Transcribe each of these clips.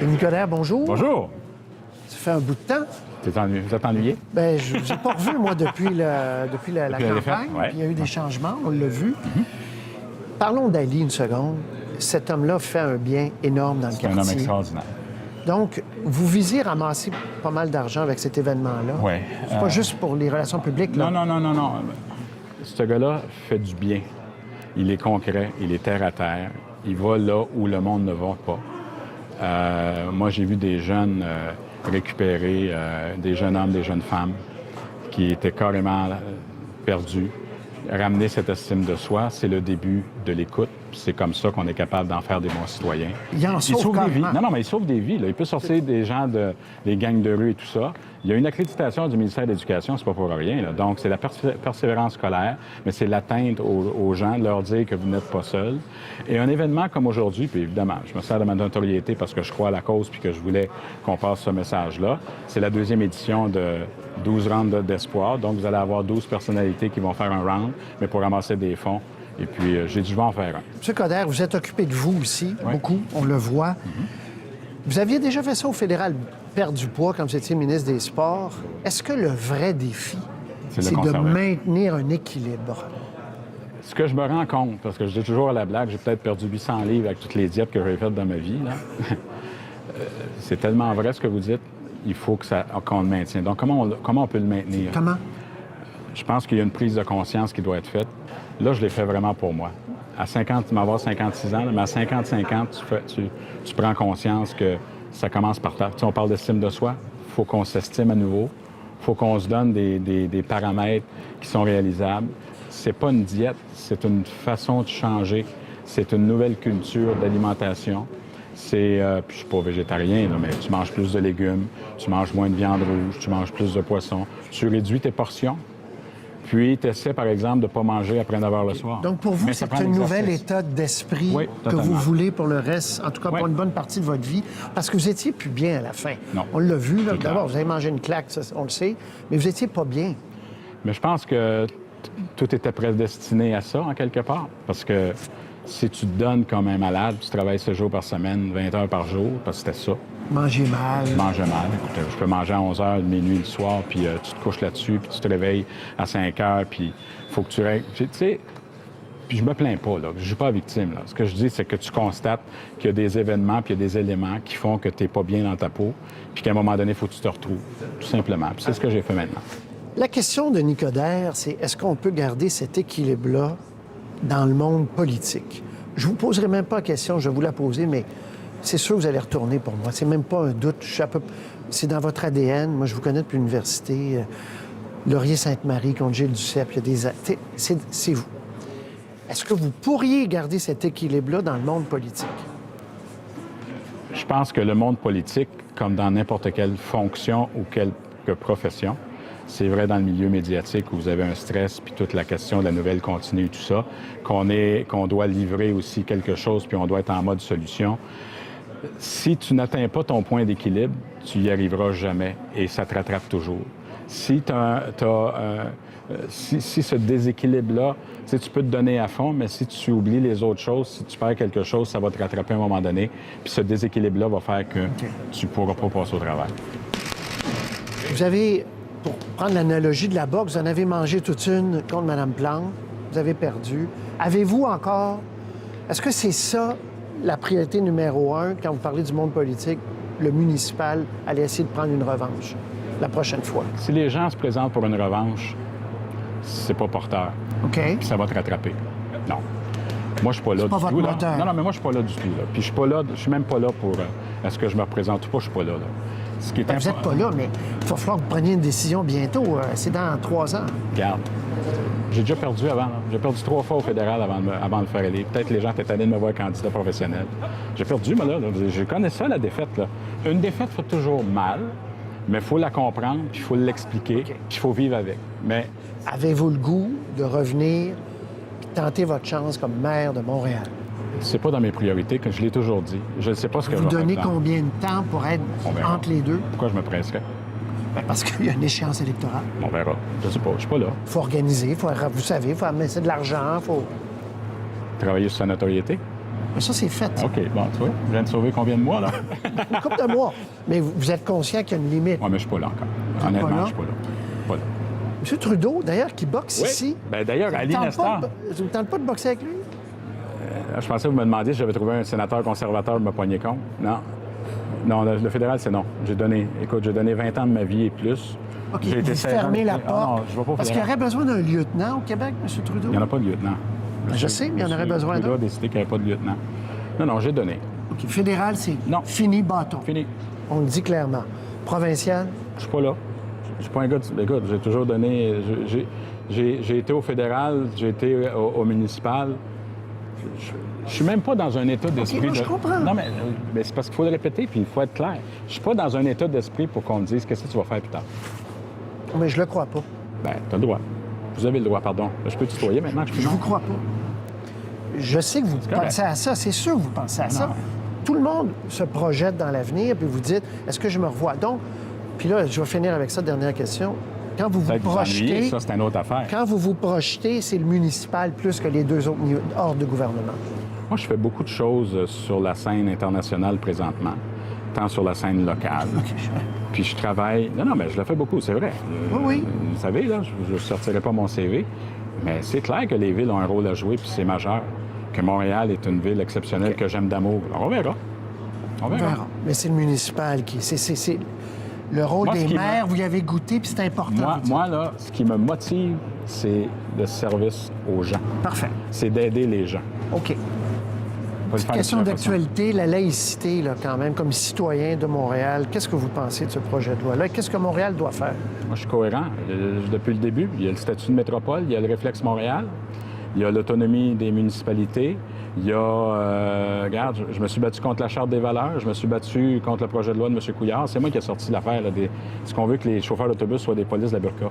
Denis Coderre, bonjour. Bonjour. Ça fait un bout de temps. Vous êtes ennuyé? Bien, je ne vous ai pas revu, moi, depuis la campagne. Ouais. Puis il y a eu des changements, on l'a vu. Parlons d'Ali une seconde. Cet homme-là fait un bien énorme dans le quartier. C'est un homme extraordinaire. Donc, vous visez ramasser pas mal d'argent avec cet événement-là. Oui. C'est pas juste pour les relations publiques, là. Non. Ce gars-là fait du bien. Il est concret, il est terre à terre. Il va là où le monde ne va pas. Moi, j'ai vu des jeunes récupérer, des jeunes hommes, des jeunes femmes qui étaient carrément perdus. Ramener cette estime de soi, c'est le début de l'écoute. C'est comme ça qu'on est capable d'en faire des bons citoyens. Il en sauve des vies. carrément. Non, mais il sauve des vies. Là. Il peut sortir des gens des gangs de rue et tout ça. Il y a une accréditation du ministère de l'Éducation, c'est pas pour rien. Là. Donc, c'est la persévérance scolaire, mais c'est l'atteinte aux gens, de leur dire que vous n'êtes pas seuls. Et un événement comme aujourd'hui, puis évidemment, je me sers de ma notoriété parce que je crois à la cause puis que je voulais qu'on passe ce message-là. C'est la deuxième édition de 12 rounds d'espoir. Donc, vous allez avoir 12 personnalités qui vont faire un round, mais pour ramasser des fonds. Et puis, j'ai dit, je vais en faire un. M. Coderre, vous êtes occupé de vous aussi, beaucoup, on le voit. Vous aviez déjà fait ça au fédéral, perdre du poids comme vous étiez ministre des Sports. Est-ce que le vrai défi, c'est de maintenir un équilibre? Ce que je me rends compte, parce que je dis toujours à la blague, j'ai peut-être perdu 800 livres avec toutes les diètes que j'ai faites dans ma vie, là. C'est tellement vrai ce que vous dites, il faut qu'on le maintienne. Donc, comment on peut le maintenir? Comment? Je pense qu'il y a une prise de conscience qui doit être faite. Là, je l'ai fait vraiment pour moi. À 50, tu vas avoir 56 ans, mais à 55 ans, tu prends conscience que ça commence par terre. Tu sais, on parle d'estime de soi. Il faut qu'on s'estime à nouveau. Il faut qu'on se donne des paramètres qui sont réalisables. C'est pas une diète, c'est une façon de changer. C'est une nouvelle culture d'alimentation. Puis je suis pas végétarien, là, mais tu manges plus de légumes, tu manges moins de viande rouge, tu manges plus de poisson. Tu réduis tes portions. Puis, tu essaies, par exemple, de ne pas manger après 9 h le soir. Donc, pour vous, c'est un nouvel état d'esprit que vous voulez pour le reste, en tout cas pour une bonne partie de votre vie, parce que vous étiez plus bien à la fin. Non. On l'a vu, là. D'abord, vous avez mangé une claque, ça, on le sait, mais vous étiez pas bien. Mais je pense que tout était prédestiné à ça, en quelque part, parce que si tu te donnes comme un malade, tu travailles 7 jours par semaine, 20 heures par jour, parce que c'était ça. Manger mal. Manger mal. Écoute, je peux manger à 11 h, minuit le soir, puis tu te couches là-dessus, puis tu te réveilles à 5 h, puis il faut que tu règles. Tu sais, puis je me plains pas, là. Je suis pas victime, là. Ce que je dis, c'est que tu constates qu'il y a des événements, puis il y a des éléments qui font que tu n'es pas bien dans ta peau, puis qu'à un moment donné, il faut que tu te retrouves, tout simplement. Puis c'est ce que j'ai fait maintenant. La question de Denis Coderre, c'est est-ce qu'on peut garder cet équilibre-là dans le monde politique? Je vous poserai même pas la question, je vais vous la poser, mais c'est sûr que vous allez retourner pour moi. C'est même pas un doute. C'est dans votre ADN. Moi, je vous connais depuis l'université. Laurier-Sainte-Marie, contre Gilles Duceppe, il y a des... C'est vous. Est-ce que vous pourriez garder cet équilibre-là dans le monde politique? Je pense que le monde politique, comme dans n'importe quelle fonction ou quelque profession, c'est vrai dans le milieu médiatique où vous avez un stress, puis toute la question de la nouvelle continue et tout ça, qu'on doit livrer aussi quelque chose, puis on doit être en mode solution. Si tu n'atteins pas ton point d'équilibre, tu n'y arriveras jamais et ça te rattrape toujours. Si ce déséquilibre-là, tu peux te donner à fond, mais si tu oublies les autres choses, si tu perds quelque chose, ça va te rattraper à un moment donné. Puis ce déséquilibre-là va faire que tu ne pourras pas passer au travail. Vous avez, pour prendre l'analogie de la boxe, vous en avez mangé toute une contre Mme Plante. Vous avez perdu. Avez-vous encore... Est-ce que c'est ça la priorité numéro 1 quand vous parlez du monde politique, le municipal, aller essayer de prendre une revanche la prochaine fois? Si les gens se présentent pour une revanche, c'est pas porteur. OK. Puis ça va te rattraper. Non. Moi, je suis pas là du pas tout. votre Là. moteur. Non, mais moi, je suis pas là du tout. Là. Puis je suis même pas là pour... est-ce que je me représente ou pas? Je suis pas là. Ce qui est Vous n'êtes pas là, mais il va falloir que vous preniez une décision bientôt. C'est dans 3 ans. Regarde. J'ai déjà perdu avant. Là. J'ai perdu 3 fois au fédéral avant de le faire élire. Peut-être que les gens étaient allés de me voir candidat professionnel. J'ai perdu, moi, là. Je connais ça, la défaite. Là. Une défaite fait toujours mal, mais il faut la comprendre, puis il faut l'expliquer, puis il faut vivre avec. Mais... Avez-vous le goût de revenir et tenter votre chance comme maire de Montréal? C'est pas dans mes priorités, que je l'ai toujours dit. Je ne sais pas ce que je Vous vais faire. donnez combien de temps pour être entre les deux? Pourquoi je me presserais? Bien, parce qu'il y a une échéance électorale. On verra. Je sais pas. Je suis pas là. Il faut organiser, vous savez, il faut amener de l'argent, il faut... Travailler sur sa notoriété? Mais ça, c'est fait. OK, bon, tu vois, je viens de sauver combien de mois, là? Une couple de mois. Mais vous êtes conscient qu'il y a une limite. Oui, mais je suis pas là encore. pas là? Honnêtement, je suis pas là. Pas là. M. Trudeau, d'ailleurs, qui boxe Oui. ici. Ben, d'ailleurs, ça vous Ali tente Nestor. Ça vous tente pas de boxer avec lui? Je pensais que vous me demandiez si j'avais trouvé un sénateur conservateur pour me poigner contre. Non. Non, le fédéral, c'est non. J'ai donné 20 ans de ma vie et plus. OK, J'ai été vous serrant. fermez la Ah porte. non, je vais pas au Parce qu'il y fédéral. aurait besoin d'un lieutenant au Québec, M. Trudeau. Il n'y en a pas de lieutenant. Je sais, mais il y en aurait besoin Trudeau a d'un. décidé qu'il n'y avait pas de lieutenant. Non, j'ai donné. OK, fédéral, c'est Non. fini, bâton. Fini. On le dit clairement. Provincial, Je suis pas là. Je suis pas un gars de... Écoute, j'ai toujours donné... J'ai été au fédéral, j'ai été au municipal. Je suis même pas dans un état d'esprit... non, je comprends. Non, mais c'est parce qu'il faut le répéter, puis il faut être clair. Je suis pas dans un état d'esprit pour qu'on me dise qu'est-ce que tu vas faire plus tard. mais je le crois pas. Ben, tu as le droit. Vous avez le droit, pardon. Je peux tutoyer maintenant? Je vous crois pas. Je sais que vous correct. pensez à ça, c'est sûr que vous pensez à ça. Non. Tout le monde se projette dans l'avenir, puis vous dites, est-ce que je me revois? Donc, puis là, je vais finir avec ça, dernière question. Quand vous vous Peut-être que vous ennuyez, projetez, ça, c'est une autre affaire. quand vous vous projetez, c'est le municipal plus que les deux autres hors de gouvernement. Moi, je fais beaucoup de choses sur la scène internationale présentement, tant sur la scène locale. Puis je travaille... Non, mais je le fais beaucoup, c'est vrai. Oui, oui. Vous savez, là, je ne sortirai pas mon CV, mais c'est clair que les villes ont un rôle à jouer, puis c'est majeur. Que Montréal est une ville exceptionnelle que j'aime d'amour. Alors, on verra. On On verra. verra. Mais c'est le municipal qui... C'est le rôle Moi, ce des qui maires, vous y avez goûté, puis c'est important. Moi, là, ce qui me motive, c'est le service aux gens. Parfait. C'est d'aider les gens. OK. Pas de faire Question de toute façon. d'actualité, la laïcité, là, quand même, comme citoyen de Montréal, qu'est-ce que vous pensez de ce projet de loi-là? Qu'est-ce que Montréal doit faire? Moi, je suis cohérent. Depuis le début, il y a le statut de métropole, il y a le réflexe Montréal, il y a l'autonomie des municipalités, il y a... regarde, je me suis battu contre la Charte des valeurs, je me suis battu contre le projet de loi de M. Couillard. C'est moi qui ai sorti l'affaire. Est-ce qu'on veut que les chauffeurs d'autobus soient des polices de la burqa?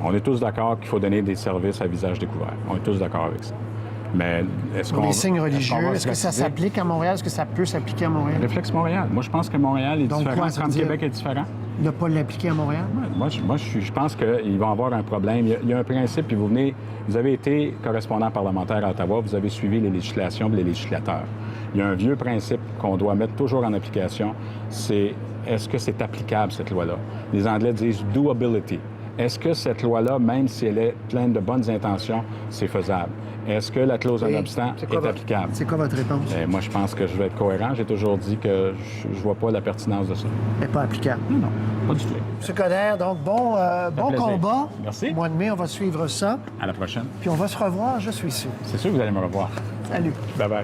On est tous d'accord qu'il faut donner des services à visage découvert. On est tous d'accord avec ça. Mais est-ce Pour qu'on... les signes est-ce qu'on religieux, va est-ce que ça pratiquer? s'applique à Montréal? Est-ce que ça peut s'appliquer à Montréal? Réflexe Montréal. Moi, je pense que Montréal est Donc, différent, quoi, ça veut comme dire? Québec est différent. Ne pas l'appliquer à Montréal? Je pense qu'ils vont avoir un problème. Il y a un principe, puis vous avez été correspondant parlementaire à Ottawa, vous avez suivi les législations et les législateurs. Il y a un vieux principe qu'on doit mettre toujours en application, c'est est-ce que c'est applicable, cette loi-là? Les Anglais disent « doability ». Est-ce que cette loi-là, même si elle est pleine de bonnes intentions, c'est faisable? Est-ce que la clause Et non-obstant c'est quoi est applicable? C'est quoi votre réponse? Moi, je pense que je vais être cohérent. J'ai toujours dit que je vois pas la pertinence de ça. Elle n'est pas applicable. Non, pas du tout. M. Coderre, donc bon plaisir. combat. Merci. Au mois de mai, on va suivre ça. À la prochaine. Puis on va se revoir, je suis sûr. C'est sûr que vous allez me revoir. Salut. Bye-bye.